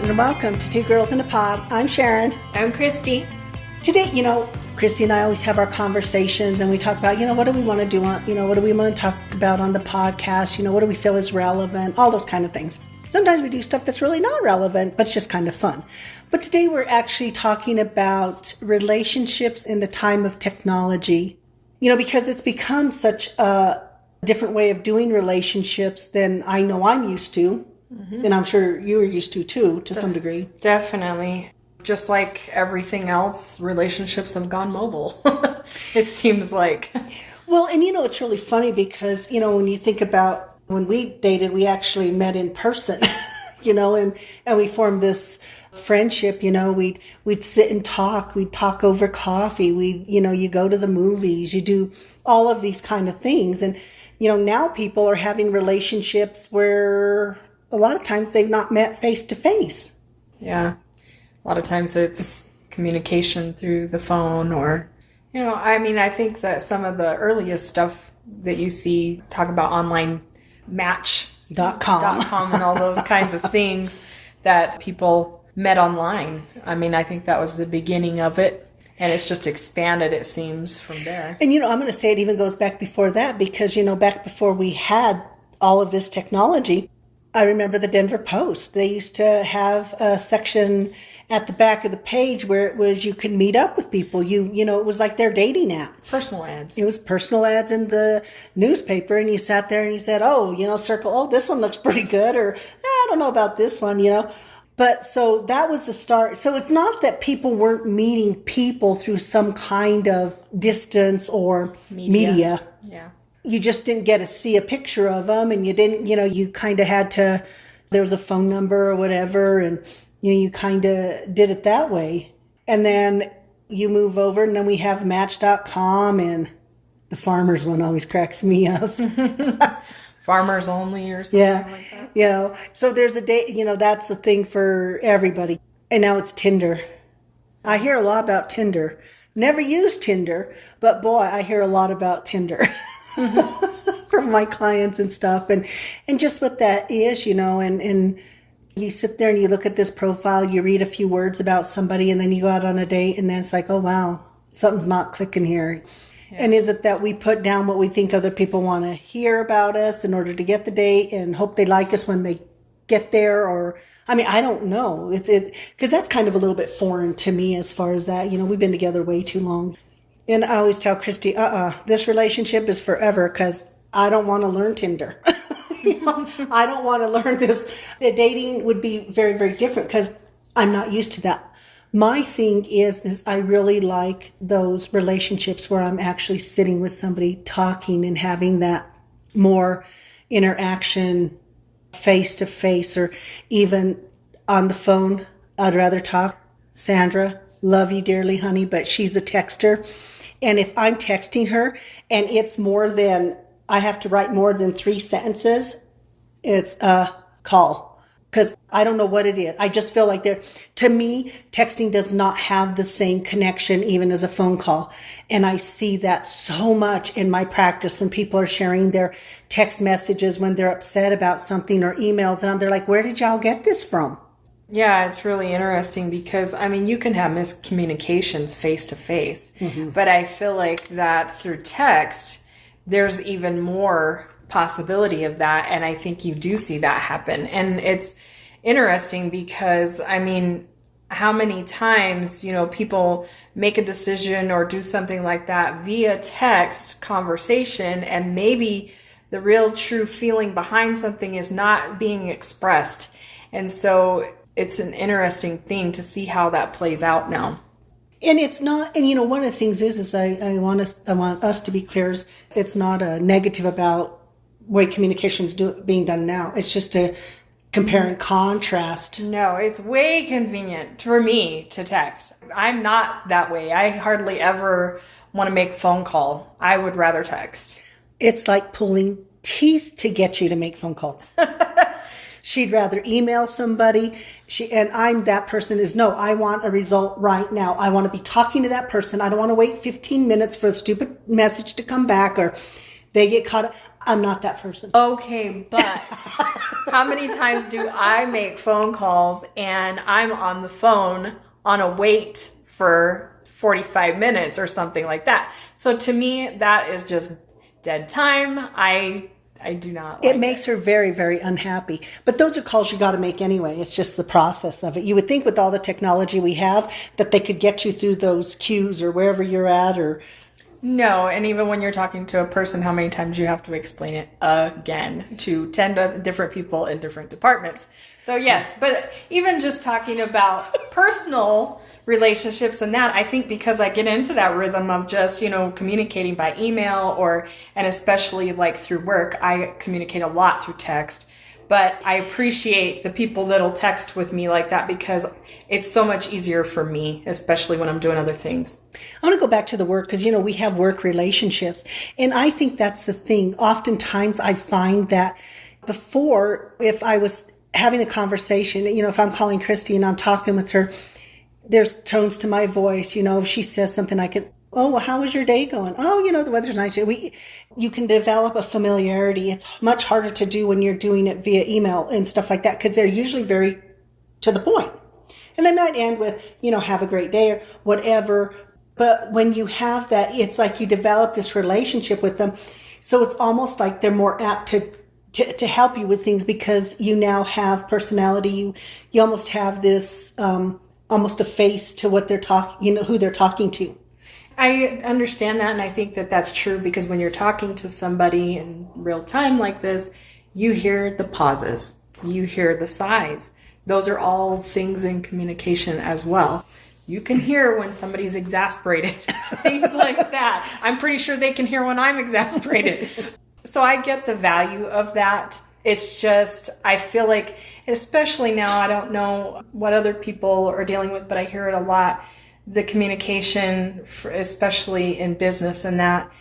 and welcome to Two Girls in a Pod. I'm Sharon. I'm Christy. Today, Christy and I always have our conversations and we talk about, what do we want to do on, what do we want to talk about on the podcast? What do we feel is relevant? All those kind of things. Sometimes we do stuff that's really not relevant, but it's just kind of fun. But today we're actually talking about relationships in the time of technology, because it's become such a different way of doing relationships than I know I'm used to. Mm-hmm. And I'm sure you were used to too, to some degree. Definitely. Just like everything else, relationships have gone mobile. It seems like. Well, and it's really funny because, when you think about when we dated, we actually met in person, and we formed this friendship, we'd sit and talk, we'd talk over coffee, you go to the movies, you do all of these kind of things. And, now people are having relationships where a lot of times they've not met face to face. Yeah. A lot of times it's communication through the phone or, I think that some of the earliest stuff that you see talk about online Match.com and all those kinds of things that people met online. I think that was the beginning of it. And it's just expanded, it seems, from there. And, I'm going to say it even goes back before that because, back before we had all of this technology, I remember the Denver Post. They used to have a section at the back of the page where it was you could meet up with people. It was like their dating app. Personal ads. It was personal ads in the newspaper, and you sat there and you said, circle, this one looks pretty good, or I don't know about this one, But so that was the start. So it's not that people weren't meeting people through some kind of distance or media. Yeah. You just didn't get to see a picture of them, and you didn't, you kind of had to, there was a phone number or whatever, and, you kind of did it that way. And then you move over, and then we have Match.com, and the farmers one always cracks me up. Farmers only or something like that. So there's a day, that's the thing for everybody. And now it's Tinder. I hear a lot about Tinder. Never used Tinder, but boy, I hear a lot about Tinder. From my clients and stuff, and just what that is, and you sit there and you look at this profile, you read a few words about somebody, and then you go out on a date, and then it's like, oh wow, something's not clicking here. Yeah. And is it that we put down what we think other people want to hear about us in order to get the date and hope they like us when they get there? Or I don't know. It's because that's kind of a little bit foreign to me as far as that. We've been together way too long. And I always tell Christy, this relationship is forever because I don't want to learn Tinder. I don't want to learn this. Dating would be very, very different because I'm not used to that. My thing is I really like those relationships where I'm actually sitting with somebody talking and having that more interaction face to face or even on the phone. I'd rather talk. Sandra, love you dearly, honey, but she's a texter. And if I'm texting her and it's I have to write more than 3 sentences, it's a call. Because I don't know what it is. I just feel like to me, texting does not have the same connection even as a phone call. And I see that so much in my practice when people are sharing their text messages when they're upset about something or emails. And they're like, where did y'all get this from? Yeah, it's really interesting because, you can have miscommunications face to face, but I feel like that through text, there's even more possibility of that. And I think you do see that happen. And it's interesting because, how many times, people make a decision or do something like that via text conversation, and maybe the real true feeling behind something is not being expressed. And so it's an interesting thing to see how that plays out now. And it's not, and one of the things is I want us to be clear, it's not a negative about way communication's being done now. It's just a compare and contrast. No, it's way convenient for me to text. I'm not that way. I hardly ever want to make a phone call. I would rather text. It's like pulling teeth to get you to make phone calls. She'd rather email somebody. And I'm that person no, I want a result right now. I want to be talking to that person. I don't want to wait 15 minutes for a stupid message to come back or they get caught up. I'm not that person. Okay, but how many times do I make phone calls and I'm on the phone on a wait for 45 minutes or something like that? So to me, that is just dead time. I do not like It makes her very, very unhappy. But those are calls you got to make anyway. It's just the process of it. You would think with all the technology we have that they could get you through those queues or wherever you're at, or No, and even when you're talking to a person, how many times you have to explain it again to 10 different people in different departments. So yes, but even just talking about personal relationships and that, I think because I get into that rhythm of just, communicating by email and especially like through work, I communicate a lot through text. But I appreciate the people that'll text with me like that because it's so much easier for me, especially when I'm doing other things. I want to go back to the work because, we have work relationships. And I think that's the thing. Oftentimes I find that before, if I was having a conversation, if I'm calling Christy and I'm talking with her, there's tones to my voice. If she says something, I can, oh, well, how was your day going? Oh, the weather's nice. You can develop a familiarity. It's much harder to do when you're doing it via email and stuff like that because they're usually very to the point. And they might end with, have a great day or whatever. But when you have that, it's like you develop this relationship with them. So it's almost like they're more apt to help you with things because you now have personality. You almost have this, almost a face to what they're talking, who they're talking to. I understand that, and I think that that's true because when you're talking to somebody in real time like this, you hear the pauses, you hear the sighs. Those are all things in communication as well. You can hear when somebody's exasperated, things like that. I'm pretty sure they can hear when I'm exasperated. So I get the value of that. It's just, I feel like, especially now, I don't know what other people are dealing with, but I hear it a lot. The communication, especially in business and that,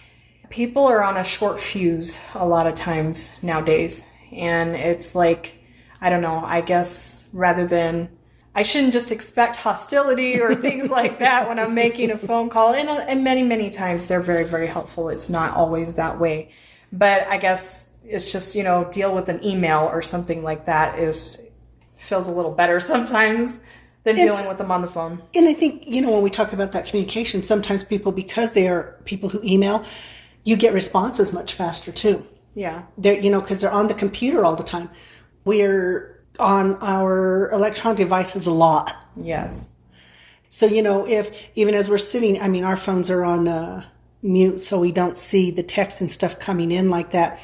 people are on a short fuse a lot of times nowadays. And it's like, I don't know, I guess rather than, I shouldn't just expect hostility or things like that when I'm making a phone call. And many, many times they're very, very helpful. It's not always that way. But I guess it's just, deal with an email or something like that feels a little better sometimes than dealing with them on the phone. And I think, when we talk about that communication, sometimes people, because they are people who email, you get responses much faster too. Yeah. They're, because they're on the computer all the time. We're on our electronic devices a lot. Yes. So, if, even as we're sitting, our phones are on mute, so we don't see the text and stuff coming in like that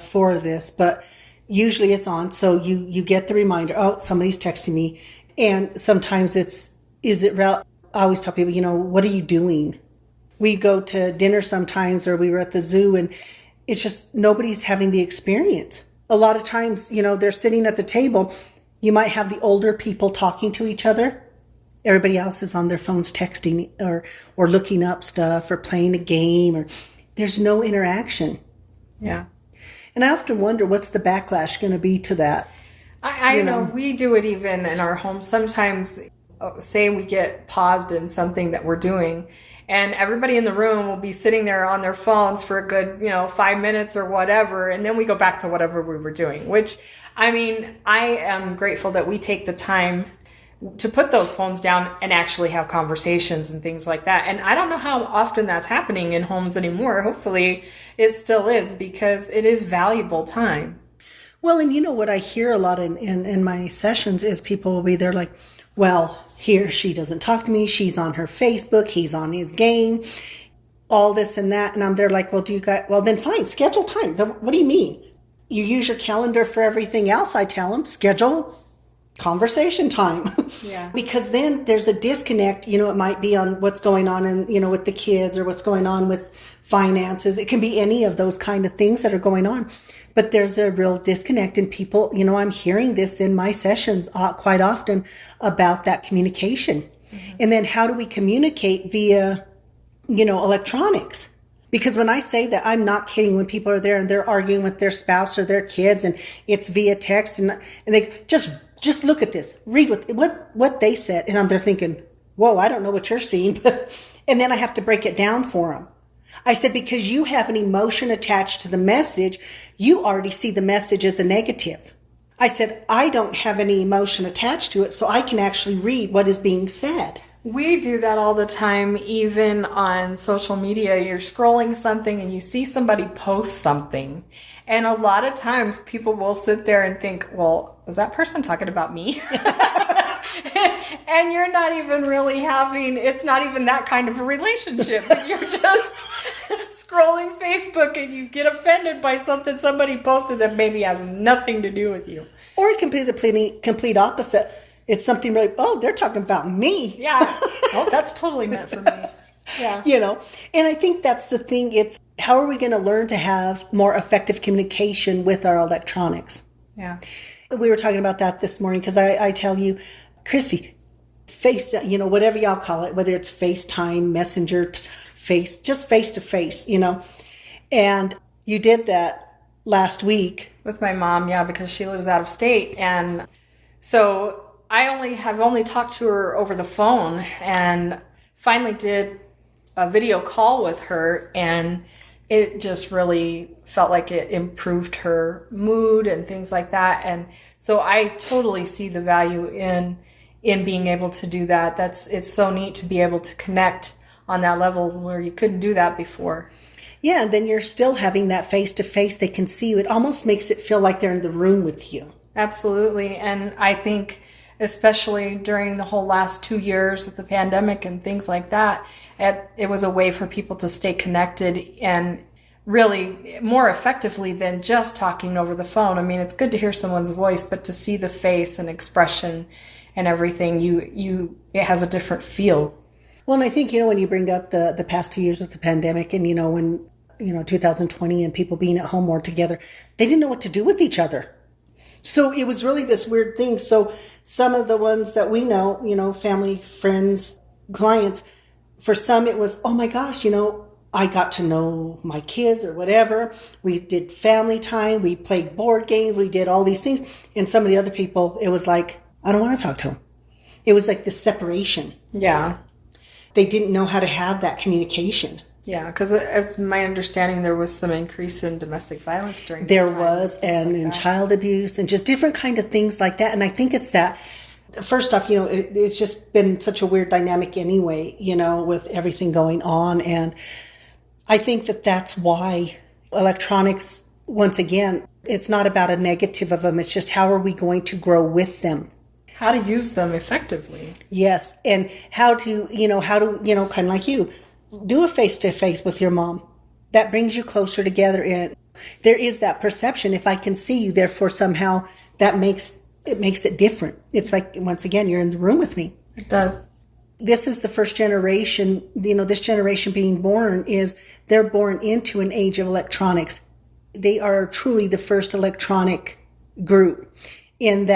for this. But usually it's on, so you get the reminder, oh, somebody's texting me. And sometimes I always tell people, what are you doing? We go to dinner sometimes, or we were at the zoo, and it's just nobody's having the experience. A lot of times, they're sitting at the table. You might have the older people talking to each other. Everybody else is on their phones texting or looking up stuff or playing a game, or there's no interaction. Yeah. And I often wonder what's the backlash going to be to that. I know we do it even in our home. Sometimes, say we get paused in something that we're doing, and everybody in the room will be sitting there on their phones for a good, 5 minutes or whatever, and then we go back to whatever we were doing, which, I am grateful that we take the time to put those phones down and actually have conversations and things like that. And I don't know how often that's happening in homes anymore. Hopefully it still is, because it is valuable time. Well, and what I hear a lot in my sessions is people will be there like, well, she doesn't talk to me. She's on her Facebook. He's on his game, all this and that. And I'm there like, well, then fine, schedule time. What do you mean? You use your calendar for everything else. I tell them, schedule conversation time. Yeah. Because then there's a disconnect, it might be on what's going on in, with the kids or what's going on with finances. It can be any of those kind of things that are going on. But there's a real disconnect in people. I'm hearing this in my sessions quite often about that communication. Mm-hmm. And then how do we communicate via, electronics? Because when I say that, I'm not kidding when people are there and they're arguing with their spouse or their kids and it's via text and they just look at this, read what they said. And I'm there thinking, whoa, I don't know what you're seeing. And then I have to break it down for them. I said, because you have an emotion attached to the message, you already see the message as a negative. I said, I don't have any emotion attached to it, so I can actually read what is being said. We do that all the time, even on social media. You're scrolling something and you see somebody post something. And a lot of times people will sit there and think, well, is that person talking about me? And you're not even really it's not even that kind of a relationship. You're just scrolling Facebook and you get offended by something somebody posted that maybe has nothing to do with you. Or it can be the complete opposite. It's something really, oh, they're talking about me. Yeah. Oh, that's totally meant for me. Yeah. And I think that's the thing. It's how are we going to learn to have more effective communication with our electronics? Yeah. We were talking about that this morning because I tell you, Christy, whatever y'all call it, whether it's FaceTime, Messenger, just face to face, and you did that last week. With my mom, yeah, because she lives out of state. And so I have only talked to her over the phone, and finally did a video call with her, and it just really felt like it improved her mood and things like that. And so I totally see the value in being able to do that. It's so neat to be able to connect on that level where you couldn't do that before. Yeah, and then you're still having that face-to-face. They can see you. It almost makes it feel like they're in the room with you. Absolutely. And I think especially during the whole last 2 years with the pandemic and things like that, it was a way for people to stay connected and really more effectively than just talking over the phone. I mean, it's good to hear someone's voice, but to see the face and expression and everything, it has a different feel. Well, and I think, when you bring up the past 2 years with the pandemic and, when, 2020 and people being at home more together, they didn't know what to do with each other. So it was really this weird thing. So some of the ones that we know, family, friends, clients, for some it was, oh my gosh, I got to know my kids or whatever. We did family time. We played board games. We did all these things. And some of the other people, it was like, I don't want to talk to them. It was like this separation. Yeah. They didn't know how to have that communication. Yeah, because it's my understanding there was some increase in domestic violence during there was, and in child abuse and just different kind of things like that. And I think it's that, first off, it's just been such a weird dynamic anyway, with everything going on. And I think that's why electronics, once again, it's not about a negative of them. It's just how are we going to grow with them? How to use them effectively. Yes. And how to, kind of like you, do a face-to-face with your mom. That brings you closer together. And there is that perception. If I can see you, therefore somehow that makes it different. It's like, once again, you're in the room with me. It does. This is the first generation, this generation being born they're born into an age of electronics. They are truly the first electronic group in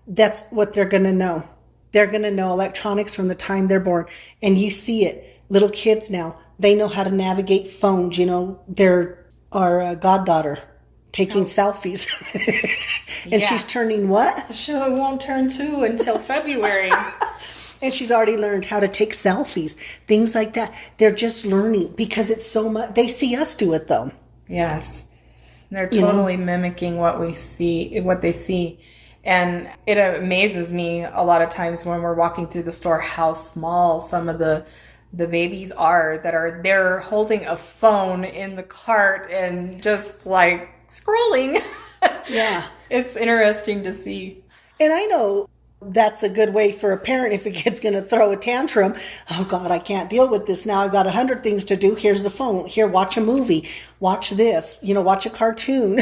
that's what they're going to know. They're going to know electronics from the time they're born. And you see it. Little kids now, they know how to navigate phones. Our goddaughter taking selfies. And she's turning what? She won't turn 2 until February. And she's already learned how to take selfies. Things like that. They're just learning because it's so much. They see us do it, though. Yes. They're totally mimicking what they see. And it amazes me a lot of times when we're walking through the store how small some of the babies are they're holding a phone in the cart and just like scrolling. Yeah. It's interesting to see. And I know that's a good way for a parent if a kid's going to throw a tantrum. Oh God, I can't deal with this now. I've got 100 things to do. Here's the phone. Here, watch a movie. Watch this. Watch a cartoon.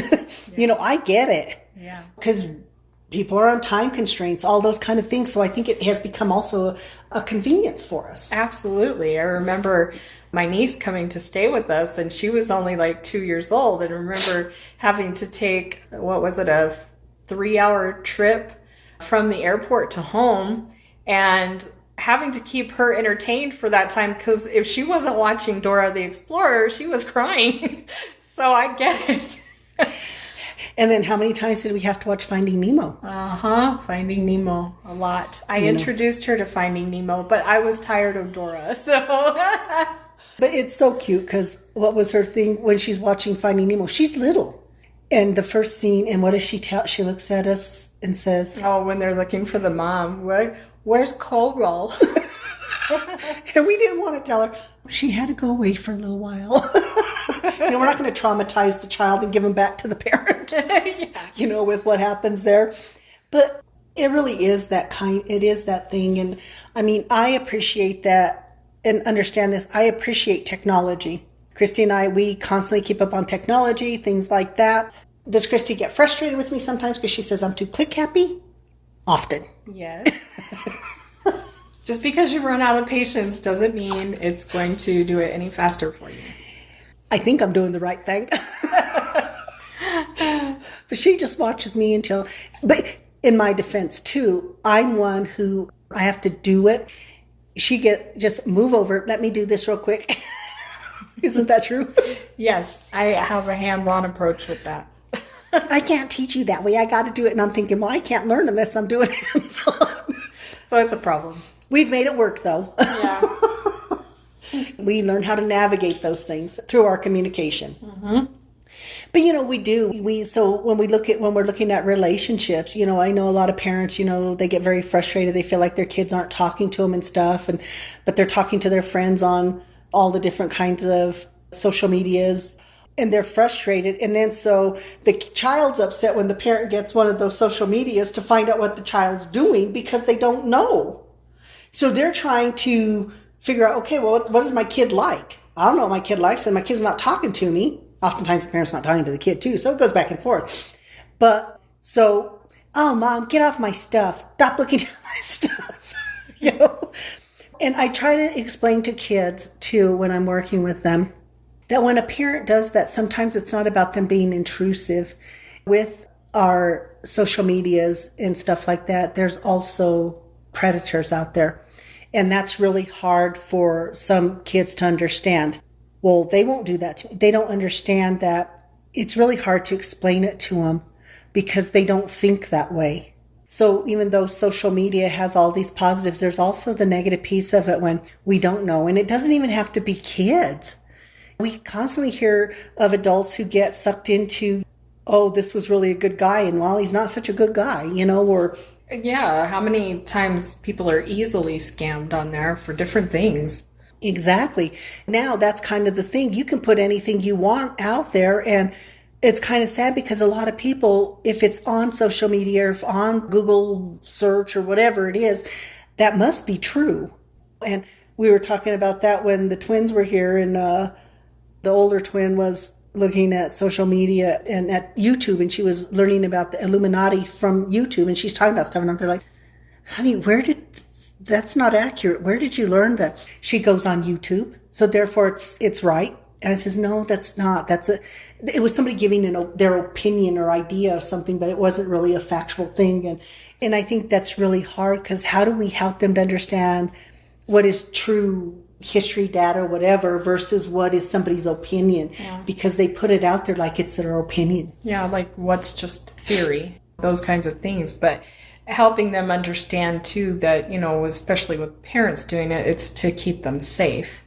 Yeah. I get it. Yeah. Because people are on time constraints, all those kind of things. So I think it has become also a convenience for us. Absolutely. I remember my niece coming to stay with us, and she was only like 2 years old. And I remember having to take, a 3-hour trip from the airport to home and having to keep her entertained for that time, because if she wasn't watching Dora the Explorer, she was crying. So I get it. And then how many times did we have to watch Finding Nemo? Finding Nemo. A lot. I introduced her to Finding Nemo, but I was tired of Dora, so... But it's so cute because what was her thing when she's watching Finding Nemo? She's little. And the first scene, and what does she tell? She looks at us and says, Oh, when they're looking for the mom, where's Coral? and we didn't want to tell her. She had to go away for a little while. We're not going to traumatize the child and give him back to the parent, Yeah. With what happens there. But it really is it is that thing. And I mean, I appreciate that and understand this. I appreciate technology. Christy and I, we constantly keep up on technology, things like that. Does Christy get frustrated with me sometimes because she says I'm too click happy? Often. Yes. Just because you run out of patience doesn't mean it's going to do it any faster for you. I think I'm doing the right thing. But she just watches me but in my defense too, I'm one who I have to do it. Just move over. Let me do this real quick. Isn't that true? Yes, I have a hands-on approach with that. I can't teach you that way. I got to do it. And I'm thinking, well, I can't learn unless I'm doing hands-on. So it's a problem. We've made it work, though. Yeah. We learn how to navigate those things through our communication. Mm-hmm. But, we do. So when we're looking at relationships, I know a lot of parents, they get very frustrated. They feel like their kids aren't talking to them and stuff. But they're talking to their friends on all the different kinds of social medias, and they're frustrated. And then so the child's upset when the parent gets one of those social medias to find out what the child's doing because they don't know. So they're trying to figure out, okay, well, what is my kid like? I don't know what my kid likes, and my kid's not talking to me. Oftentimes the parent's not talking to the kid too, so it goes back and forth. But so, oh, Mom, get off my stuff. Stop looking at my stuff. And I try to explain to kids, too, when I'm working with them, that when a parent does that, sometimes it's not about them being intrusive. With our social medias and stuff like that, there's also predators out there. And that's really hard for some kids to understand. Well, they won't do that to me. They don't understand that it's really hard to explain it to them because they don't think that way. So even though social media has all these positives, there's also the negative piece of it when we don't know. And it doesn't even have to be kids. We constantly hear of adults who get sucked into, oh, this was really a good guy, and well, he's not such a good guy, or... Yeah, how many times people are easily scammed on there for different things. Exactly. Now that's kind of the thing. You can put anything you want out there, and it's kind of sad because a lot of people, if it's on social media or if on Google search or whatever it is, that must be true. And we were talking about that when the twins were here, and the older twin was looking at social media and at YouTube, and she was learning about the Illuminati from YouTube, and she's talking about stuff, and I'm there like, honey, that's not accurate. Where did you learn that? She goes on YouTube, so therefore it's right. And I says, no, that's not. It was somebody giving their opinion or idea of something, but it wasn't really a factual thing. And I think that's really hard because how do we help them to understand what is true history, data, whatever, versus what is somebody's opinion? Yeah. Because they put it out there like it's their opinion. Yeah, like what's just theory, those kinds of things. But helping them understand too that, especially with parents doing it, it's to keep them safe.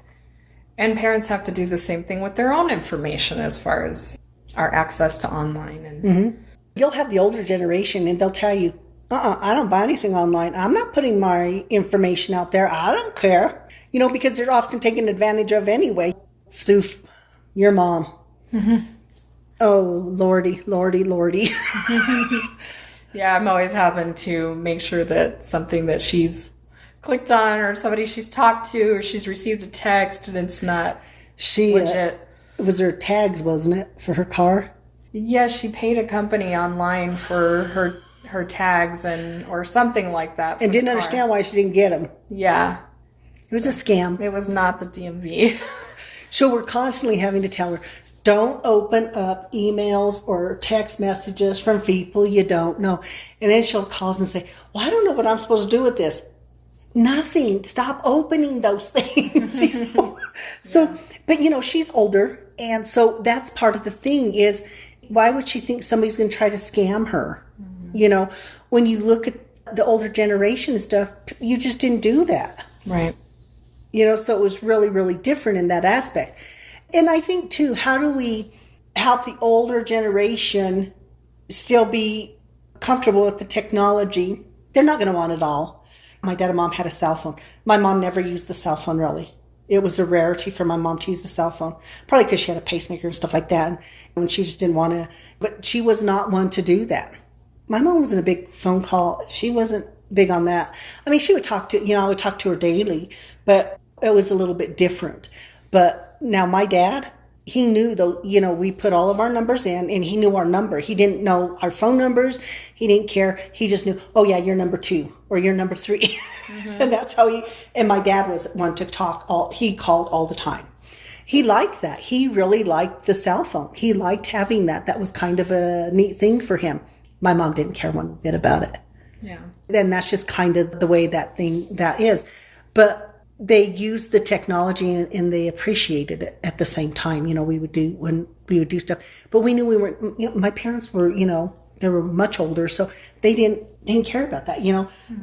And parents have to do the same thing with their own information as far as our access to online. And mm-hmm. You'll have the older generation and they'll tell you, I don't buy anything online. I'm not putting my information out there. I don't care. Because they're often taken advantage of anyway through your mom. Mm-hmm. Oh, Lordy. Yeah, I'm always having to make sure that something that she's clicked on or somebody she's talked to or she's received a text and it's not legit. It was her tags, wasn't it, for her car? Yeah, she paid a company online for her tags or something like that. And didn't understand why she didn't get them. Yeah. It was a scam. It was not the DMV. So we're constantly having to tell her, don't open up emails or text messages from people you don't know. And then she'll call us and say, well, I don't know what I'm supposed to do with this. Nothing. Stop opening those things. So, yeah. But she's older. And so that's part of the thing is, why would she think somebody's going to try to scam her? Mm-hmm. When you look at the older generation and stuff, you just didn't do that. Right. So it was really, really different in that aspect. And I think, too, how do we help the older generation still be comfortable with the technology? They're not going to want it all. My dad and mom had a cell phone. My mom never used the cell phone, really. It was a rarity for my mom to use the cell phone, probably because she had a pacemaker and stuff like that. And she just didn't want to, but she was not one to do that. My mom wasn't a big phone call. She wasn't big on that. I mean, she would talk to, I would talk to her daily, but it was a little bit different. But now my dad, he knew though, we put all of our numbers in and he knew our number. He didn't know our phone numbers. He didn't care. He just knew, oh yeah, you're number 2 or you're number 3. Mm-hmm. And that's how and my dad was one to talk he called all the time. He liked that. He really liked the cell phone. He liked having that. That was kind of a neat thing for him. My mom didn't care one bit about it. Yeah. And that's just kind of the way that is. But they used the technology and they appreciated it at the same time. We would do stuff, but we knew we weren't, my parents were, they were much older, so they didn't care about that.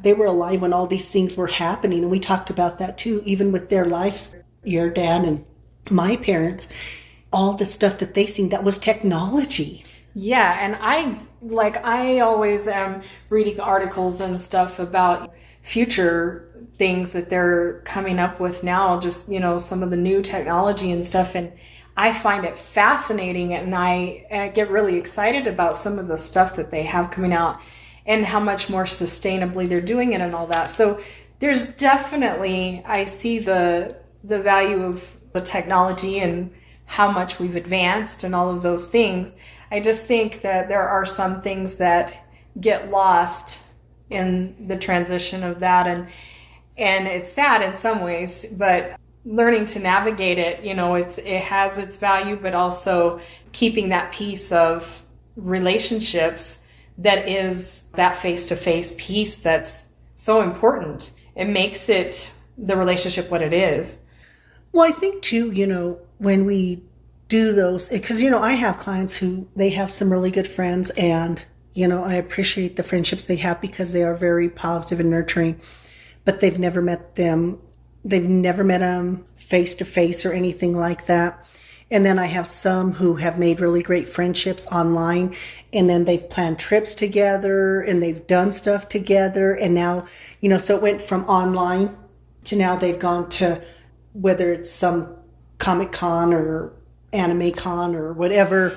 They were alive when all these things were happening. And we talked about that too, even with their lives, your dad and my parents, all the stuff that they seen, that was technology. Yeah. And I always am reading articles and stuff about future things that they're coming up with now, just, some of the new technology and stuff. And I find it fascinating, and I get really excited about some of the stuff that they have coming out and how much more sustainably they're doing it and all that. So there's definitely, I see the value of the technology and how much we've advanced and all of those things. I just think that there are some things that get lost in the transition of that, and it's sad in some ways, but learning to navigate it, it has its value, but also keeping that piece of relationships that is that face-to-face piece that's so important. It makes it, the relationship, what it is. Well, I think too, when we do those, because, I have clients who, they have some really good friends, and, I appreciate the friendships they have because they are very positive and nurturing, but they've never met them. They've never met them face to face or anything like that. And then I have some who have made really great friendships online, and then they've planned trips together and they've done stuff together. And now, so it went from online to now they've gone to, whether it's some Comic-Con or Anime Con or whatever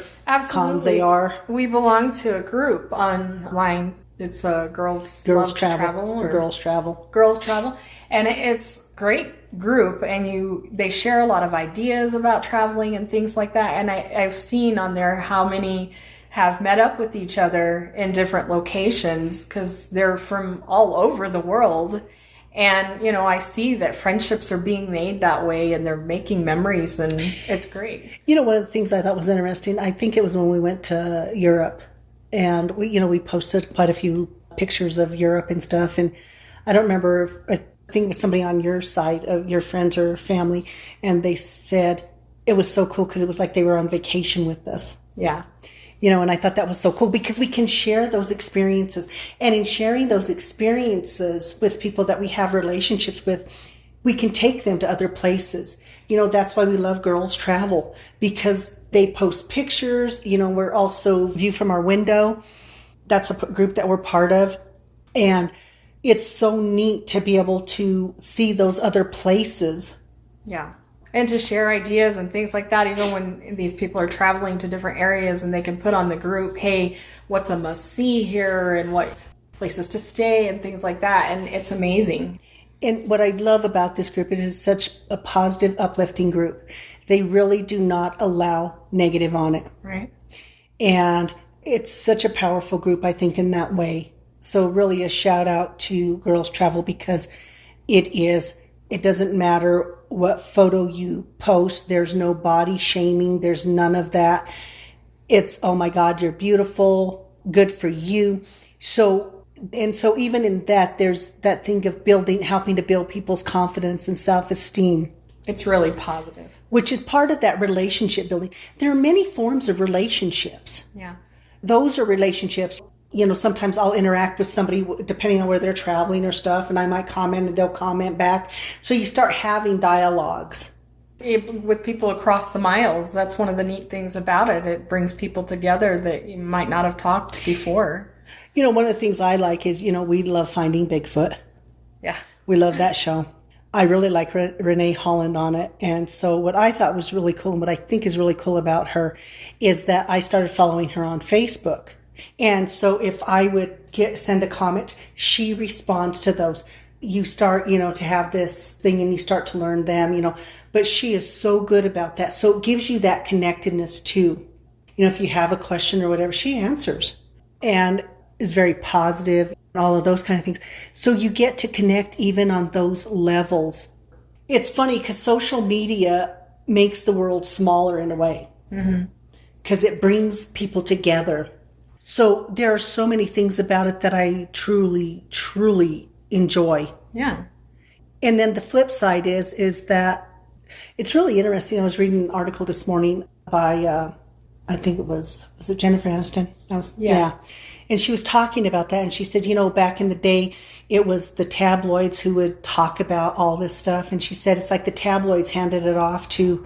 cons they are. We belong to a group online. It's Girls Travel. Girls Travel. Girls Travel. And it's great group, and they share a lot of ideas about traveling and things like that. And I've seen on there how many have met up with each other in different locations because they're from all over the world. And, I see that friendships are being made that way, and they're making memories, and it's great. One of the things I thought was interesting, I think it was when we went to Europe, and we posted quite a few pictures of Europe and stuff. And I don't remember, I think it was somebody on your side of your friends or family, and they said it was so cool because it was like they were on vacation with us. Yeah. And I thought that was so cool because we can share those experiences. And in sharing those experiences with people that we have relationships with, we can take them to other places. That's why we love Girls Travel, because they post pictures. We're also View from Our Window. That's a group that we're part of. And it's so neat to be able to see those other places. Yeah. And to share ideas and things like that, even when these people are traveling to different areas, and they can put on the group, hey, what's a must-see here and what places to stay and things like that. And it's amazing. And what I love about this group, it is such a positive, uplifting group. They really do not allow negative on it. Right. And it's such a powerful group, I think, in that way. So really a shout out to Girls Travel, because it doesn't matter what photo you post. There's no body shaming. There's none of that. It's, oh my God, you're beautiful. Good for you. So even in that, there's that thing of helping to build people's confidence and self-esteem. It's really positive. Which is part of that relationship building. There are many forms of relationships. Yeah. Those are relationships. Sometimes I'll interact with somebody depending on where they're traveling or stuff, and I might comment and they'll comment back. So you start having dialogues. With people across the miles, that's one of the neat things about it. It brings people together that you might not have talked before. One of the things I like is, we love Finding Bigfoot. Yeah. We love that show. I really like Renee Holland on it. And so what I thought was really cool and what I think is really cool about her is that I started following her on Facebook. And so if I would send a comment, she responds to those. You start, to have this thing and you start to learn them, but she is so good about that. So it gives you that connectedness too. If you have a question or whatever, she answers and is very positive and all of those kind of things. So you get to connect even on those levels. It's funny because social media makes the world smaller in a way because it brings people together. So there are so many things about it that I truly, truly enjoy. Yeah. And then the flip side is that it's really interesting. I was reading an article this morning by, I think was it Jennifer Aniston? Yeah. And she was talking about that. And she said, back in the day, it was the tabloids who would talk about all this stuff. And she said, it's like the tabloids handed it off to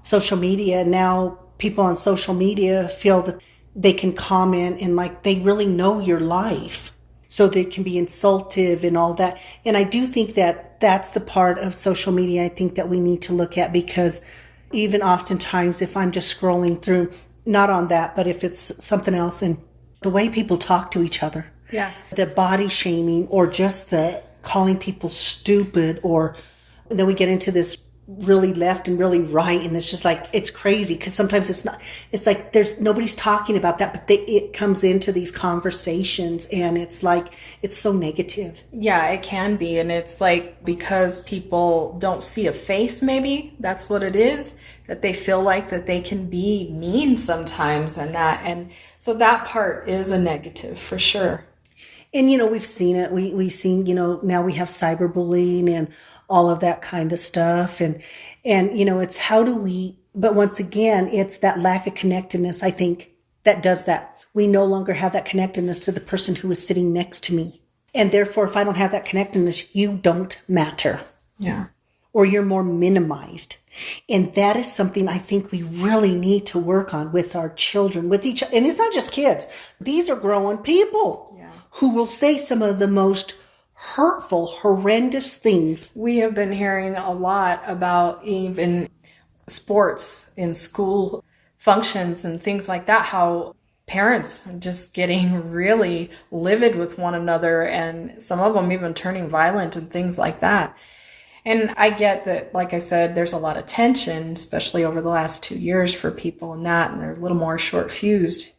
social media. And now people on social media feel that they can comment and like they really know your life. So they can be insultive and all that. And I do think that that's the part of social media I think that we need to look at, because even oftentimes if I'm just scrolling through, not on that, but if it's something else, and the way people talk to each other, the body shaming or just the calling people stupid, or then we get into this really left and really right, and it's just like, it's crazy because sometimes it's like nobody's talking about that, but it comes into these conversations and it's like it's so negative. Yeah, it can be. And it's like because people don't see a face, maybe that's what it is, that they feel like that they can be mean sometimes, and so that part is a negative for sure. And we've seen it. We've seen, now we have cyberbullying and all of that kind of stuff. And it's how do we, but once again, it's that lack of connectedness, I think, that does that. We no longer have that connectedness to the person who is sitting next to me. And therefore, if I don't have that connectedness, you don't matter. Yeah. Or you're more minimized. And that is something I think we really need to work on with our children, with each other. And it's not just kids. These are growing people who will say some of the most hurtful, horrendous things. We have been hearing a lot about even sports in school functions and things like that, how parents are just getting really livid with one another, and some of them even turning violent and things like that. And I get that, like I said, there's a lot of tension, especially over the last 2 years for people in that, and they're a little more short-fused.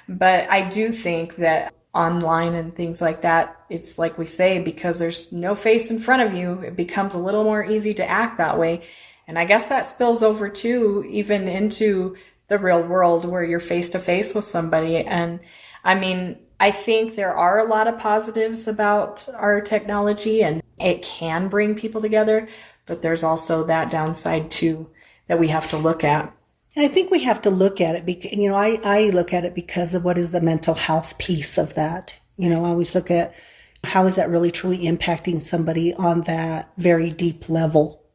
But I do think that online and things like that, it's like we say, because there's no face in front of you, it becomes a little more easy to act that way. And I guess that spills over too, even into the real world where you're face to face with somebody. And I mean, I think there are a lot of positives about our technology and it can bring people together, but there's also that downside too that we have to look at. And I think we have to look at it because, I look at it because of what is the mental health piece of that. I always look at how is that really truly impacting somebody on that very deep level.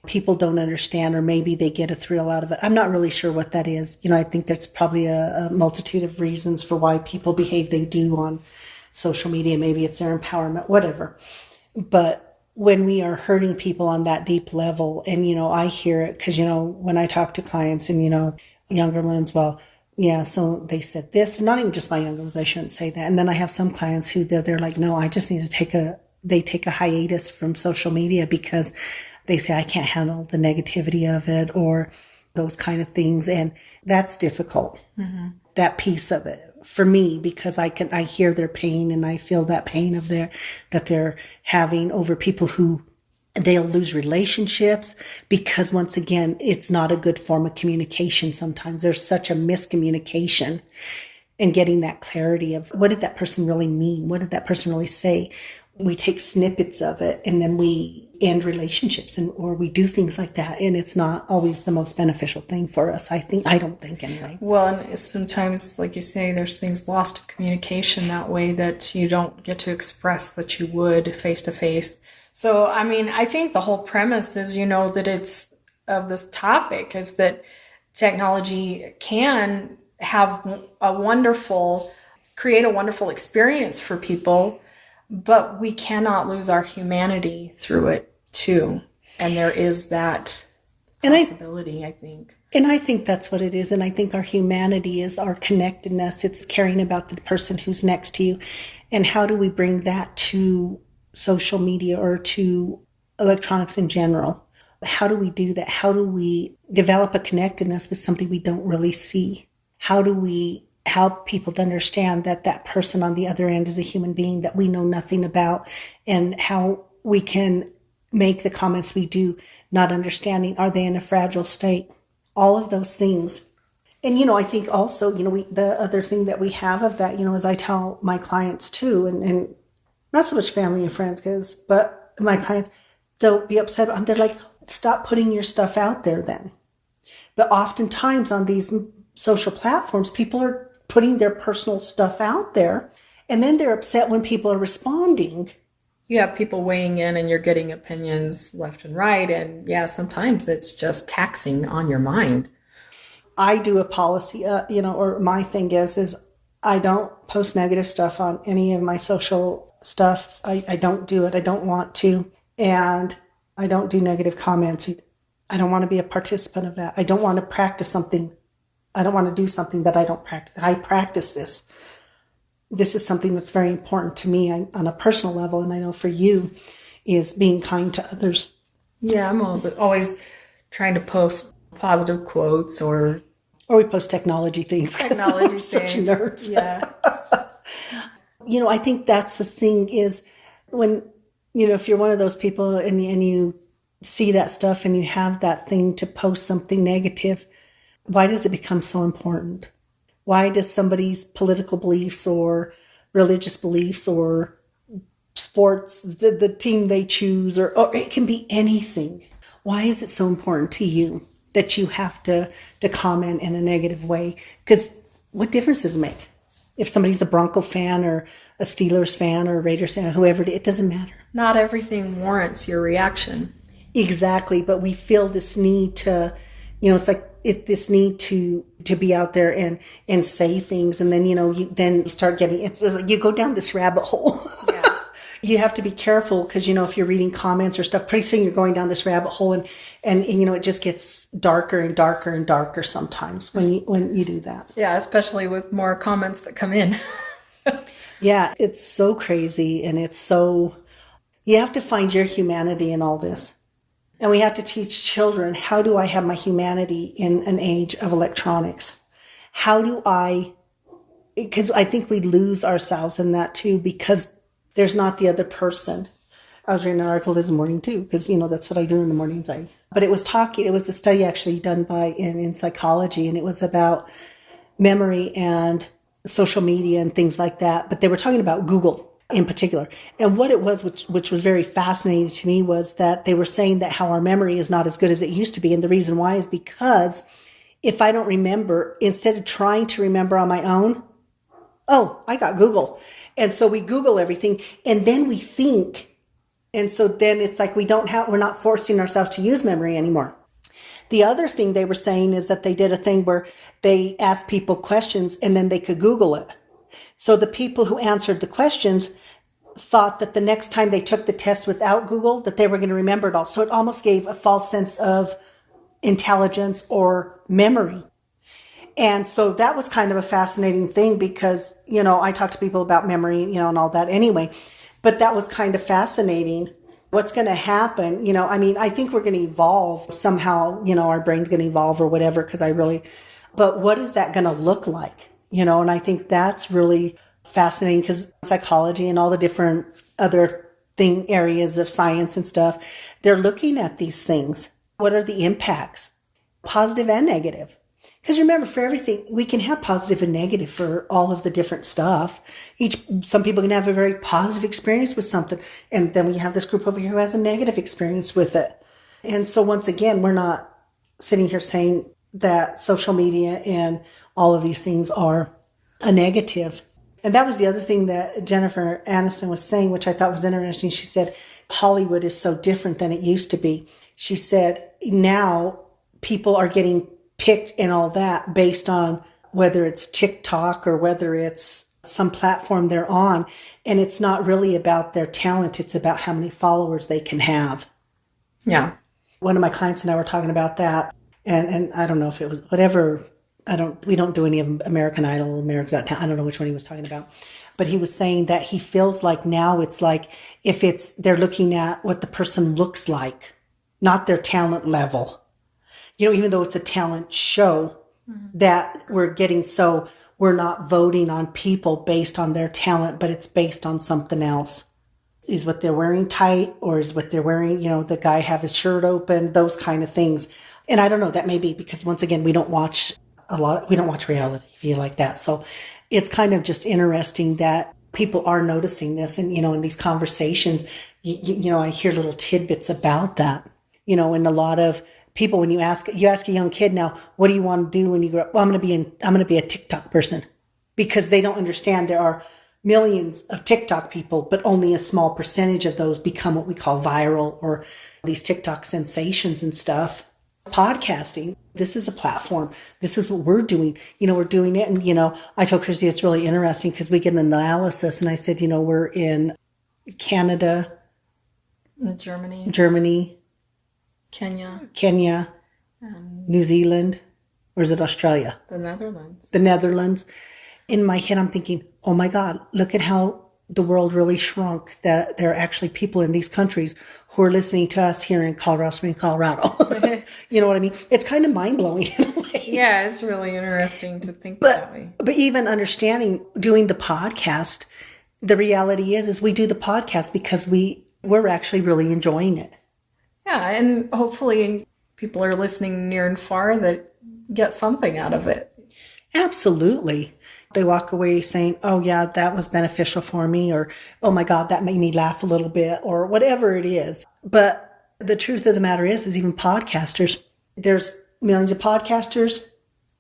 People don't understand, or maybe they get a thrill out of it. I'm not really sure what that is. I think there's probably a multitude of reasons for why people behave they do on social media. Maybe it's their empowerment, whatever. But when we are hurting people on that deep level, and, I hear it because, when I talk to clients and, younger ones, well, yeah, so they said this, not even just my younger ones, I shouldn't say that. And then I have some clients who they're like, no, I just need to take a hiatus from social media because they say, I can't handle the negativity of it or those kind of things. And that's difficult, that piece of it. For me, because I hear their pain and I feel that pain of that they're having over people who they'll lose relationships because once again, it's not a good form of communication. Sometimes there's such a miscommunication, and getting that clarity of what did that person really mean? What did that person really say? We take snippets of it and then we end relationships or we do things like that. And it's not always the most beneficial thing for us. I don't think anyway. Well, and sometimes, like you say, there's things lost in communication that way that you don't get to express that you would face to face. So, I mean, I think the whole premise is, that it's of this topic is that technology can have create a wonderful experience for people, but we cannot lose our humanity through it too. And there is that possibility, I think. And I think that's what it is. And I think our humanity is our connectedness. It's caring about the person who's next to you. And how do we bring that to social media or to electronics in general? How do we do that? How do we develop a connectedness with somebody we don't really see? How do we help people to understand that that person on the other end is a human being that we know nothing about, and how we can make the comments we do, not understanding, are they in a fragile state? All of those things. And, I think also, the other thing that we have of that, as I tell my clients too, and not so much family and friends, but my clients, they'll be upset. And they're like, stop putting your stuff out there then. But oftentimes on these social platforms, people are putting their personal stuff out there, and then they're upset when people are responding. You have people weighing in and you're getting opinions left and right. And yeah, sometimes it's just taxing on your mind. I do a policy, or my thing is I don't post negative stuff on any of my social stuff. I don't do it. I don't want to. And I don't do negative comments either. I don't want to be a participant of that. I don't want to practice something. I don't want to do something that I don't practice. I practice this. This is something that's very important to me on a personal level. And I know for you is being kind to others. Yeah, I'm always trying to post positive quotes or we post technology things. Technology things. Such nerds. Yeah. I think that's the thing is when, if you're one of those people and you see that stuff and you have that thing to post something negative, why does it become so important? Why does somebody's political beliefs or religious beliefs or sports, the team they choose, or it can be anything. Why is it so important to you that you have to comment in a negative way? Because what difference does it make? If somebody's a Bronco fan or a Steelers fan or a Raiders fan, whoever it doesn't matter. Not everything warrants your reaction. Exactly, but we feel this need to, it's like this need to be out there and say things, and then you start getting it's like you go down this rabbit hole. Yeah. You have to be careful because if you're reading comments or stuff, pretty soon you're going down this rabbit hole, and it just gets darker and darker and darker sometimes when you do that. Yeah, especially with more comments that come in. Yeah, it's so crazy, and it's so you have to find your humanity in all this. And we have to teach children, how do I have my humanity in an age of electronics? Because I think we lose ourselves in that too, because there's not the other person. I was reading an article this morning too, because, that's what I do in the mornings. But it was a study actually done in psychology, and it was about memory and social media and things like that. But they were talking about Google in particular. And what it was, which was very fascinating to me, was that they were saying that how our memory is not as good as it used to be. And the reason why is because if I don't remember, instead of trying to remember on my own, I got Google. And so we Google everything and then we think. And so then it's like we're not forcing ourselves to use memory anymore. The other thing they were saying is that they did a thing where they asked people questions and then they could Google it. So the people who answered the questions thought that the next time they took the test without Google, that they were going to remember it all. So it almost gave a false sense of intelligence or memory. And so that was kind of a fascinating thing because, I talk to people about memory, and all that anyway, but that was kind of fascinating. What's going to happen? I think we're going to evolve somehow, our brain's going to evolve or whatever, but what is that going to look like? And I think that's really fascinating because psychology and all the different other areas of science and stuff, they're looking at these things. What are the impacts, positive and negative? Because remember, for everything, we can have positive and negative for all of the different stuff. Some people can have a very positive experience with something. And then we have this group over here who has a negative experience with it. And so once again, we're not sitting here saying that social media and all of these things are a negative. And that was the other thing that Jennifer Aniston was saying, which I thought was interesting. She said, Hollywood is so different than it used to be. She said, now people are getting picked and all that based on whether it's TikTok or whether it's some platform they're on. And it's not really about their talent. It's about how many followers they can have. Yeah. One of my clients and I were talking about that. And I don't know if it was whatever. We don't do any of American Idol, America's Got Talent. I don't know which one he was talking about. But he was saying that he feels like now it's like they're looking at what the person looks like, not their talent level. Even though it's a talent show, that we're not voting on people based on their talent, but it's based on something else. Is what they're wearing tight, or is what they're wearing, the guy have his shirt open, those kind of things. And I don't know, that may be because once again, we don't watch reality TV like that. So it's kind of just interesting that people are noticing this. And, in these conversations, I hear little tidbits about that, and a lot of people, when you ask a young kid now, what do you want to do when you grow up? Well, I'm going to be a TikTok person, because they don't understand there are millions of TikTok people, but only a small percentage of those become what we call viral or these TikTok sensations and stuff. Podcasting, this is a platform. This is what we're doing. We're doing it. And, I told Christy it's really interesting because we get an analysis. And I said, we're in Canada, Germany, Kenya, New Zealand, or is it Australia? The Netherlands. In my head, I'm thinking, oh my God, look at how the world really shrunk, that there are actually people in these countries who are listening to us here in Colorado Springs, Colorado. You know what I mean? It's kind of mind-blowing in a way. Yeah, it's really interesting to think that way. But even understanding, doing the podcast, the reality is we do the podcast because we're actually really enjoying it. Yeah, and hopefully people are listening near and far that get something out of it. Absolutely. They walk away saying, oh yeah, that was beneficial for me, or, oh my God, that made me laugh a little bit, or whatever it is. But the truth of the matter is even podcasters, there's millions of podcasters,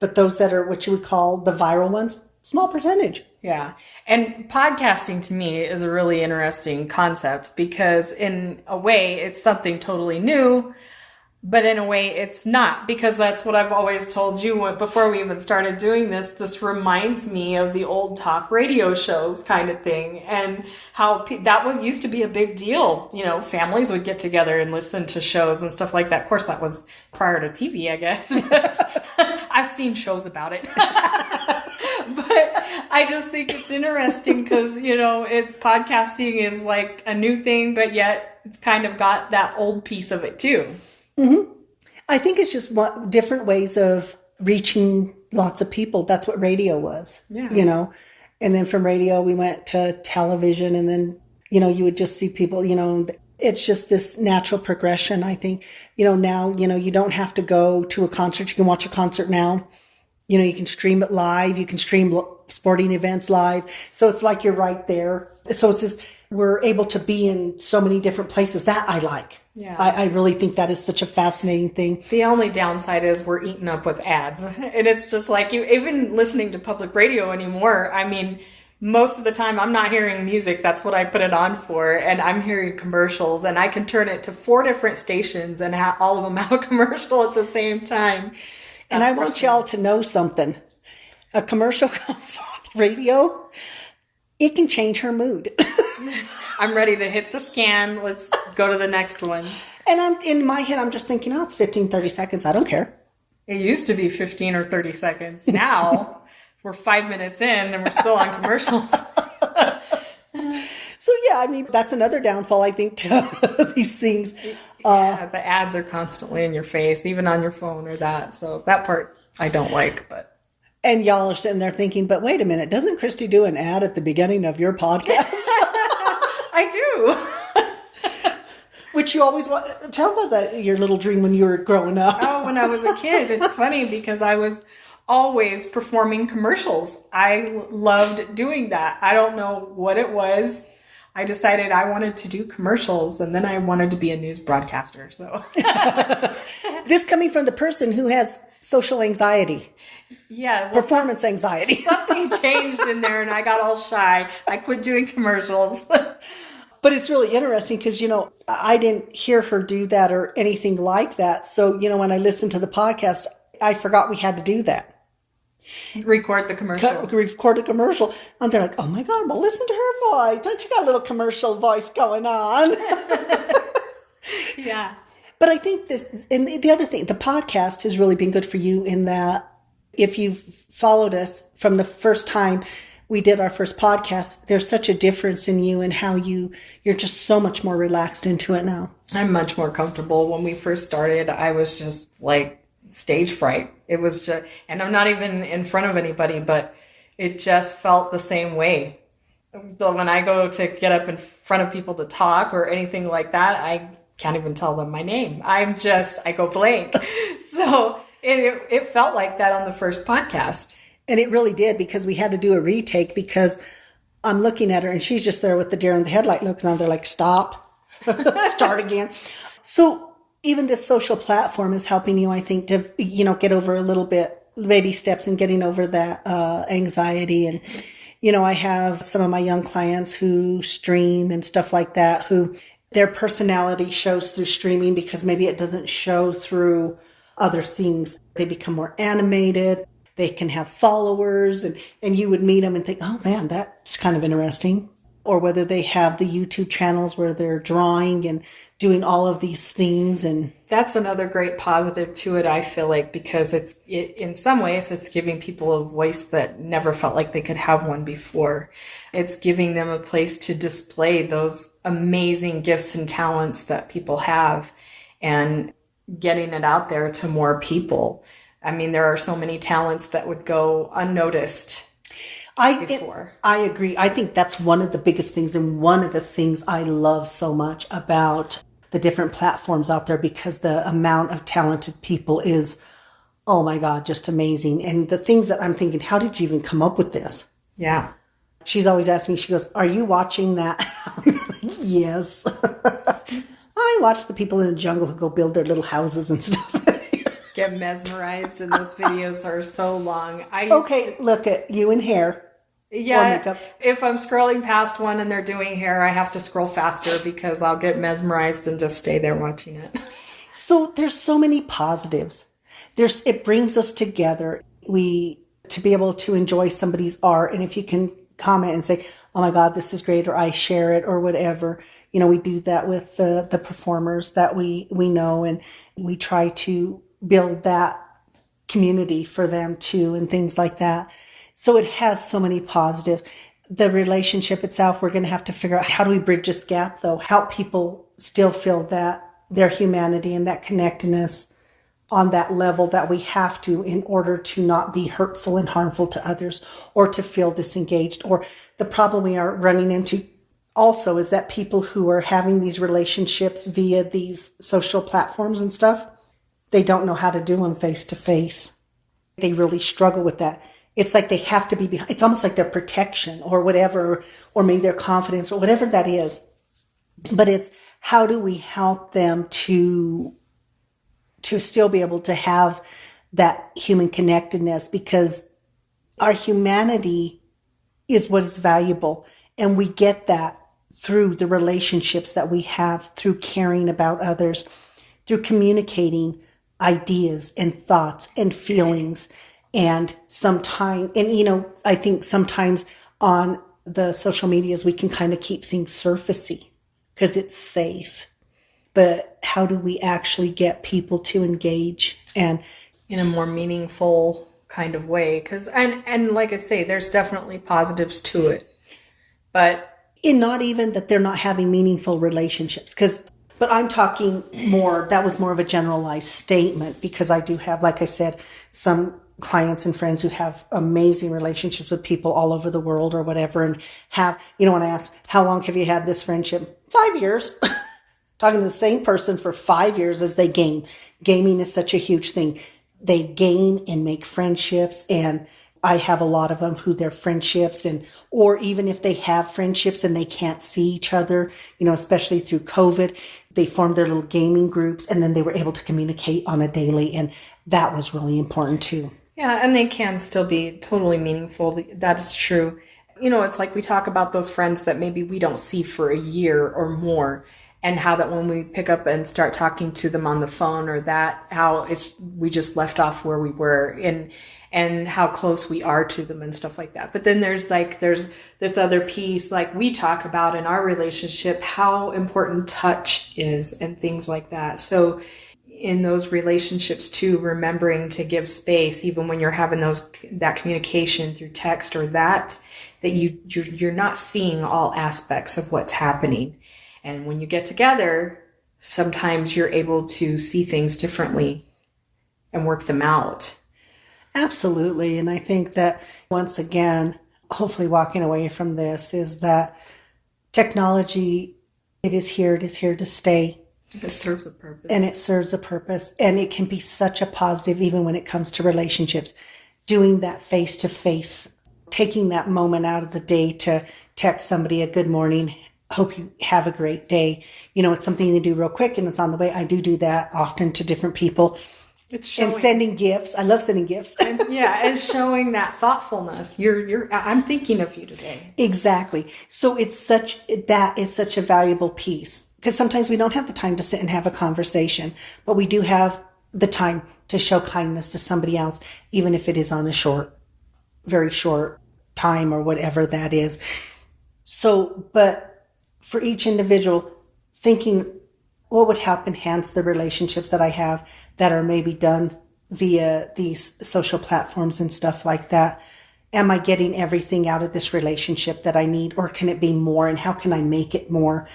but those that are what you would call the viral ones, small percentage. Yeah. And podcasting to me is a really interesting concept because in a way it's something totally new, but in a way it's not, because that's what I've always told you before we even started doing this. This reminds me of the old talk radio shows kind of thing, and how that used to be a big deal. Families would get together and listen to shows and stuff like that. Of course, that was prior to TV, I guess. But I've seen shows about it. But I just think it's interesting because, podcasting is like a new thing, but yet it's kind of got that old piece of it too. Mm-hmm. I think it's just different ways of reaching lots of people. That's what radio was, and then from radio we went to television, and then, you would just see people, it's just this natural progression. I think, now, you don't have to go to a concert. You can watch a concert now. You can stream it live. You can stream sporting events live. So it's like you're right there. So it's just, we're able to be in so many different places. That I like. Yeah. I really think that is such a fascinating thing. The only downside is we're eaten up with ads. And it's just like, even listening to public radio anymore, I mean, most of the time I'm not hearing music. That's what I put it on for. And I'm hearing commercials, and I can turn it to 4 different stations and all of them have a commercial at the same time. And I want y'all to know something. A commercial comes on radio, it can change her mood. I'm ready to hit the scan. Let's go to the next one. And in my head, I'm just thinking, it's 15, 30 seconds. I don't care. It used to be 15 or 30 seconds. Now we're 5 minutes in and we're still on commercials. So yeah, I mean, that's another downfall, I think, to these things. Yeah, the ads are constantly in your face, even on your phone or that. So that part I don't like, but. And y'all are sitting there thinking, but wait a minute, doesn't Christy do an ad at the beginning of your podcast? I do. Which you always want. Tell about that, your little dream when you were growing up. Oh, when I was a kid. It's funny because I was always performing commercials. I loved doing that. I don't know what it was. I decided I wanted to do commercials, and then I wanted to be a news broadcaster. So this coming from the person who has social anxiety. Yeah. Well, performance anxiety. Something changed in there and I got all shy. I quit doing commercials. But it's really interesting because, you know, I didn't hear her do that or anything like that. So, you know, when I listened to the podcast, I forgot we had to do that. Record the commercial. Record the commercial. And they're like, oh my God, well, listen to her voice. Don't you got a little commercial voice going on? Yeah. But I think this, and the other thing, the podcast has really been good for you in that if you've followed us from the first time we did our first podcast, there's such a difference in you and how you're just so much more relaxed into it now. I'm much more comfortable. When we first started, I was just like stage fright. It was just, and I'm not even in front of anybody, but it just felt the same way. So when I go to get up in front of people to talk or anything like that, I can't even tell them my name. I go blank. So it felt like that on the first podcast. And it really did, because we had to do a retake, because I'm looking at her and she's just there with the deer in the headlight looks on. They're like, stop, start again. So even this social platform is helping you, I think, to, you know, get over a little bit, baby steps in getting over that anxiety. And, you know, I have some of my young clients who stream and stuff like that, who their personality shows through streaming because maybe it doesn't show through other things. They become more animated. They can have followers, and you would meet them and think, oh man, that's kind of interesting. Or whether they have the YouTube channels where they're drawing and doing all of these things. And that's another great positive to it, I feel like, because in some ways it's giving people a voice that never felt like they could have one before. It's giving them a place to display those amazing gifts and talents that people have and getting it out there to more people. I mean, there are so many talents that would go unnoticed before. I agree. I think that's one of the biggest things, and one of the things I love so much about the different platforms out there, because the amount of talented people is, oh my God, just amazing. And the things that I'm thinking, how did you even come up with this? Yeah. She's always asked me, she goes, are you watching that? Yes. I watch the people in the jungle who go build their little houses and stuff. Get mesmerized, and those videos are so long. Look at you in hair. Yeah, if I'm scrolling past one and they're doing hair, I have to scroll faster because I'll get mesmerized and just stay there watching it. So there's so many positives. It brings us together. To be able to enjoy somebody's art, and if you can comment and say, oh my God, this is great, or I share it, or whatever. You know, we do that with the performers that we know, and we try to build that community for them too, and things like that. So it has so many positives. The relationship itself, we're going to have to figure out, how do we bridge this gap though? Help people still feel that their humanity and that connectedness on that level that we have to, in order to not be hurtful and harmful to others, or to feel disengaged. Or the problem we are running into also is that people who are having these relationships via these social platforms and stuff, they don't know how to do them face to face. They really struggle with that. It's like they have to be behind. It's almost like their protection or whatever, or maybe their confidence or whatever that is. But it's, how do we help them to still be able to have that human connectedness? Because our humanity is what is valuable. And we get that through the relationships that we have, through caring about others, through communicating ideas and thoughts and feelings. And you know, I think sometimes on the social medias, we can kind of keep things surfacey because it's safe. But how do we actually get people to engage and in a more meaningful kind of way? Because, and like I say, there's definitely positives to it, but in not even that they're not having meaningful relationships. But I'm talking more, that was more of a generalized statement, because I do have, like I said, some clients and friends who have amazing relationships with people all over the world or whatever, and have, you know, when I ask, how long have you had this friendship? 5 years. Talking to the same person for 5 years as they game. Gaming is such a huge thing. they gain and make friendships. And I have a lot of them who they're friendships, or even if they have friendships and they can't see each other, especially through COVID, they formed their little gaming groups and then they were able to communicate on a daily. And that was really important too. Yeah. And they can still be totally meaningful. That is true. It's like we talk about those friends that maybe we don't see for a year or more, and how that when we pick up and start talking to them on the phone how we just left off where we were and how close we are to them and stuff like that. But then there's this other piece, like we talk about in our relationship, how important touch is and things like that. So in those relationships too, remembering to give space, even when you're having that communication through text or that you're not seeing all aspects of what's happening. And when you get together, sometimes you're able to see things differently and work them out. Absolutely. And I think that once again, hopefully walking away from this is that technology, it is here to stay. It serves a purpose. And it serves a purpose. And it can be such a positive, even when it comes to relationships. Doing that face-to-face, taking that moment out of the day to text somebody a good morning, hope you have a great day. It's something you can do real quick and it's on the way. I do that often to different people. And sending gifts. I love sending gifts. and showing that thoughtfulness. I'm thinking of you today. Exactly. So that is such a valuable piece, because sometimes we don't have the time to sit and have a conversation, but we do have the time to show kindness to somebody else, even if it is on a very short time or whatever that is. So, but for each individual, thinking what would help enhance the relationships that I have that are maybe done via these social platforms and stuff like that. Am I getting everything out of this relationship that I need, or can it be more? And how can I make it more?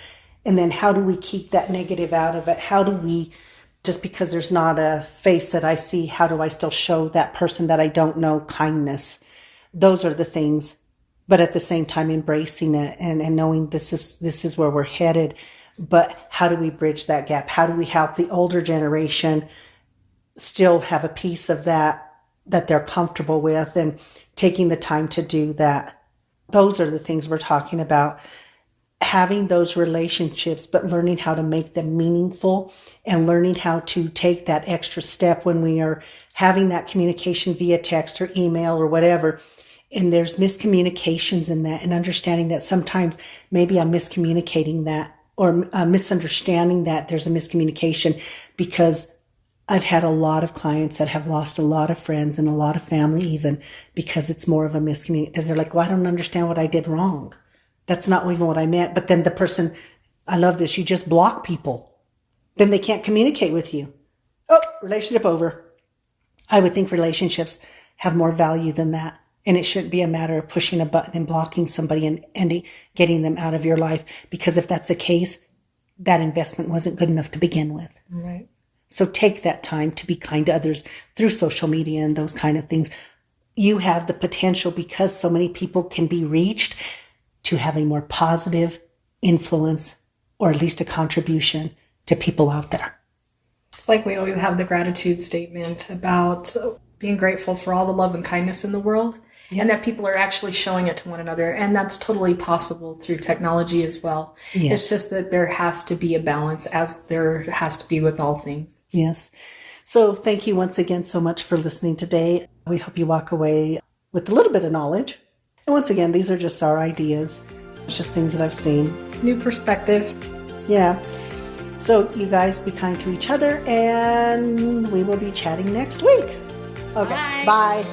And then how do we keep that negative out of it? How do we, just because there's not a face that I see, how do I still show that person that I don't know kindness? Those are the things. But at the same time, embracing it and knowing this is where we're headed. But how do we bridge that gap? How do we help the older generation still have a piece of that they're comfortable with, and taking the time to do that? Those are the things we're talking about. Having those relationships, but learning how to make them meaningful, and learning how to take that extra step when we are having that communication via text or email or whatever. And there's miscommunications in that, and understanding that sometimes maybe I'm miscommunicating that, or misunderstanding that there's a miscommunication, because I've had a lot of clients that have lost a lot of friends and a lot of family, even because it's more of a miscommunication. They're like, well, I don't understand what I did wrong. That's not even what I meant. But then the person, I love this, you just block people. Then they can't communicate with you. Oh, relationship over. I would think relationships have more value than that. And it shouldn't be a matter of pushing a button and blocking somebody and getting them out of your life. Because if that's the case, that investment wasn't good enough to begin with. Right. So take that time to be kind to others through social media and those kind of things. You have the potential, because so many people can be reached, to have a more positive influence, or at least a contribution to people out there. It's like we always have the gratitude statement about being grateful for all the love and kindness in the world. Yes. And that people are actually showing it to one another. And that's totally possible through technology as well. Yes. It's just that there has to be a balance, as there has to be with all things. Yes. So thank you once again so much for listening today. We hope you walk away with a little bit of knowledge. And once again, these are just our ideas. It's just things that I've seen. New perspective. Yeah. So you guys be kind to each other, and we will be chatting next week. Okay. Bye.